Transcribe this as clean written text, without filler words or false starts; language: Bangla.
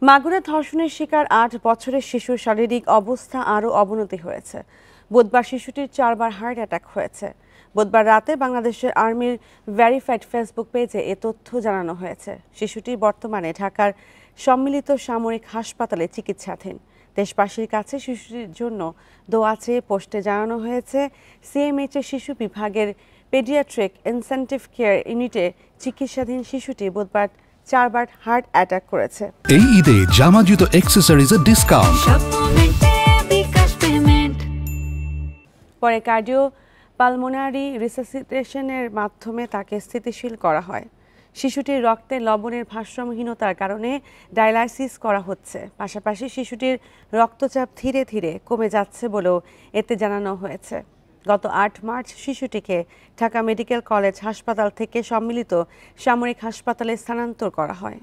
মাগুরায় ধর্ষণের শিকার ৮ বছরের শিশুর শারীরিক অবস্থা আরও অবনতি হয়েছে। বুধবার শিশুটির 4বার হার্ট অ্যাটাক হয়েছে। বুধবার রাতে বাংলাদেশের আর্মির ভেরিফাইড ফেসবুক পেজে এ তথ্য জানানো হয়েছে। শিশুটি বর্তমানে ঢাকার সম্মিলিত সামরিক হাসপাতালে চিকিৎসাধীন। দেশবাসীর কাছে শিশুটির জন্য দোয়া চেয়ে পোস্টে জানানো হয়েছে, সিএমএইচের শিশু বিভাগের পেডিয়াট্রিক ইনসেনটিভ কেয়ার ইউনিটে চিকিৎসাধীন শিশুটি বুধবার 4বার হার্ট অ্যাটাক করেছে। এই ঈদে জামা জুতো অ্যাক্সেসরিজের ডিসকাউন্ট। পরে কার্ডিও পালমোনারি রিসাসিটেশনের মাধ্যমে তাকে স্থিতিশীল করা হয়। শিশুটির রক্তে লবণের ভারসাম্যহীনতার কারণে ডায়ালাইসিস করা হচ্ছে। পাশাপাশি শিশুটির রক্তচাপ ধীরে ধীরে কমে যাচ্ছে বলেও এতে জানানো হয়েছে। গত ৮ মার্চ শিশুটিকে ঢাকা মেডিকেল কলেজ হাসপাতাল থেকে সম্মিলিত সামরিক হাসপাতালে স্থানান্তর করা হয়।